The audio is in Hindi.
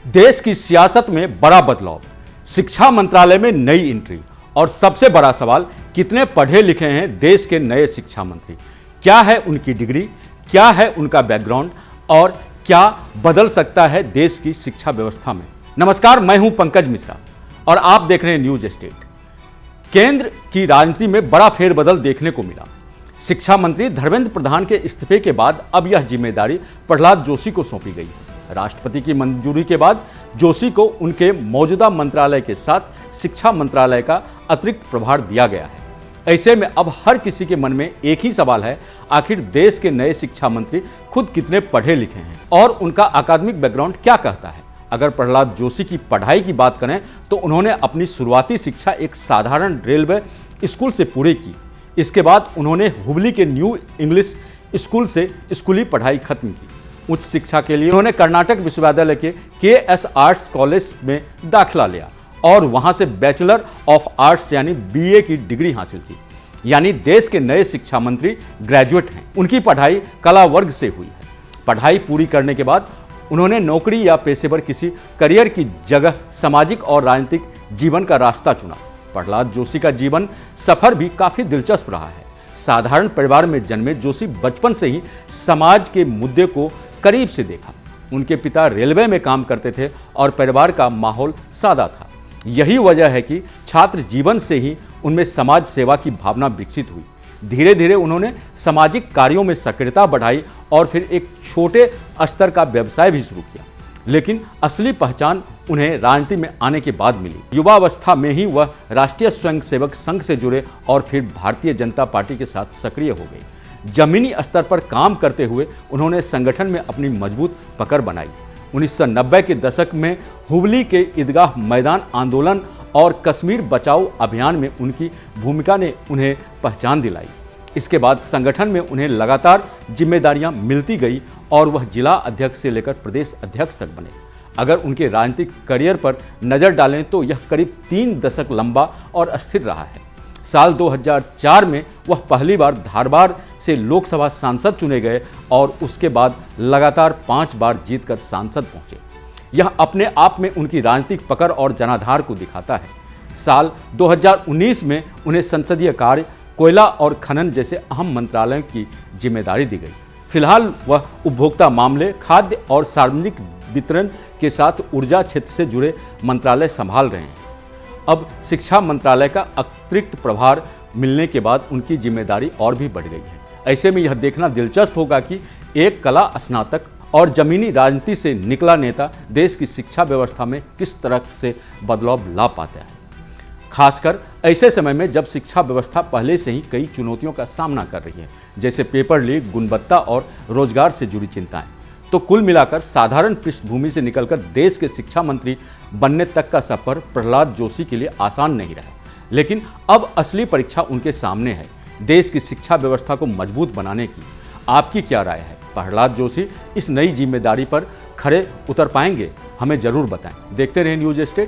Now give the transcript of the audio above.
देश की सियासत में बड़ा बदलाव, शिक्षा मंत्रालय में नई एंट्री और सबसे बड़ा सवाल, कितने पढ़े लिखे हैं देश के नए शिक्षा मंत्री, क्या है उनकी डिग्री, क्या है उनका बैकग्राउंड और क्या बदल सकता है देश की शिक्षा व्यवस्था में। नमस्कार, मैं हूं पंकज मिश्रा और आप देख रहे हैं न्यूज स्टेट। केंद्र की राजनीति में बड़ा फेरबदल देखने को मिला। शिक्षा मंत्री धर्मेंद्र प्रधान के इस्तीफे के बाद अब यह जिम्मेदारी प्रहलाद जोशी को सौंपी गई है। राष्ट्रपति की मंजूरी के बाद जोशी को उनके मौजूदा मंत्रालय के साथ शिक्षा मंत्रालय का अतिरिक्त प्रभार दिया गया है। ऐसे में अब हर किसी के मन में एक ही सवाल है, आखिर देश के नए शिक्षा मंत्री खुद कितने पढ़े लिखे हैं और उनका अकादमिक बैकग्राउंड क्या कहता है। अगर प्रहलाद जोशी की पढ़ाई की बात करें तो उन्होंने अपनी शुरुआती शिक्षा एक साधारण रेलवे स्कूल से पूरी की। इसके बाद उन्होंने हुबली के न्यू इंग्लिश स्कूल से स्कूली पढ़ाई खत्म की। उच्च शिक्षा के लिए उन्होंने कर्नाटक विश्वविद्यालय के KS आर्ट्स कॉलेज में दाखिला लिया और वहां से बैचलर ऑफ आर्ट्स यानी BA की डिग्री हासिल की। यानी देश के नए शिक्षा मंत्री ग्रेजुएट हैं। उनकी पढ़ाई कला वर्ग से हुई है। पढ़ाई पूरी करने के बाद उन्होंने नौकरी या पेशेवर किसी करियर की जगह सामाजिक और राजनीतिक जीवन का रास्ता चुना। प्रहलाद जोशी का जीवन सफर भी काफी दिलचस्प रहा है। साधारण परिवार में जन्मे जोशी बचपन से ही समाज के मुद्दे को करीब से देखा। उनके पिता रेलवे में काम करते थे और परिवार का माहौल सादा था। यही वजह है कि छात्र जीवन से ही उनमें समाज सेवा की भावना विकसित हुई। धीरे धीरे उन्होंने सामाजिक कार्यों में सक्रियता बढ़ाई और फिर एक छोटे स्तर का व्यवसाय भी शुरू किया। लेकिन असली पहचान उन्हें राजनीति में आने के बाद मिली। युवावस्था में ही वह राष्ट्रीय स्वयंसेवक संघ से जुड़े और फिर भारतीय जनता पार्टी के साथ सक्रिय हो गए। जमीनी स्तर पर काम करते हुए उन्होंने संगठन में अपनी मजबूत पकड़ बनाई। 1990 के दशक में हुबली के ईदगाह मैदान आंदोलन और कश्मीर बचाओ अभियान में उनकी भूमिका ने उन्हें पहचान दिलाई। इसके बाद संगठन में उन्हें लगातार जिम्मेदारियां मिलती गई और वह जिला अध्यक्ष से लेकर प्रदेश अध्यक्ष तक बने। अगर उनके राजनीतिक करियर पर नजर डालें तो यह करीब 3 दशक लंबा और स्थिर रहा है। साल 2004 में वह पहली बार धारवाड़ से लोकसभा सांसद चुने गए और उसके बाद लगातार 5 बार जीतकर सांसद पहुंचे। यह अपने आप में उनकी राजनीतिक पकड़ और जनाधार को दिखाता है। साल 2019 में उन्हें संसदीय कार्य, कोयला और खनन जैसे अहम मंत्रालयों की जिम्मेदारी दी गई। फिलहाल वह उपभोक्ता मामले, खाद्य और सार्वजनिक वितरण के साथ ऊर्जा क्षेत्र से जुड़े मंत्रालय संभाल रहे हैं। अब शिक्षा मंत्रालय का अतिरिक्त प्रभार मिलने के बाद उनकी जिम्मेदारी और भी बढ़ गई है। ऐसे में यह देखना दिलचस्प होगा कि एक कला स्नातक और जमीनी राजनीति से निकला नेता देश की शिक्षा व्यवस्था में किस तरह से बदलाव ला पाता है, खासकर ऐसे समय में जब शिक्षा व्यवस्था पहले से ही कई चुनौतियों का सामना कर रही है, जैसे पेपर लीक, गुणवत्ता और रोजगार से जुड़ी चिंताएं। तो कुल मिलाकर साधारण पृष्ठभूमि से निकलकर देश के शिक्षा मंत्री बनने तक का सफर प्रहलाद जोशी के लिए आसान नहीं रहा। लेकिन अब असली परीक्षा उनके सामने है, देश की शिक्षा व्यवस्था को मजबूत बनाने की। आपकी क्या राय है? प्रहलाद जोशी इस नई जिम्मेदारी पर खरे उतर पाएंगे? हमें जरूर बताएं। देखते रहें न्यूज स्टेट।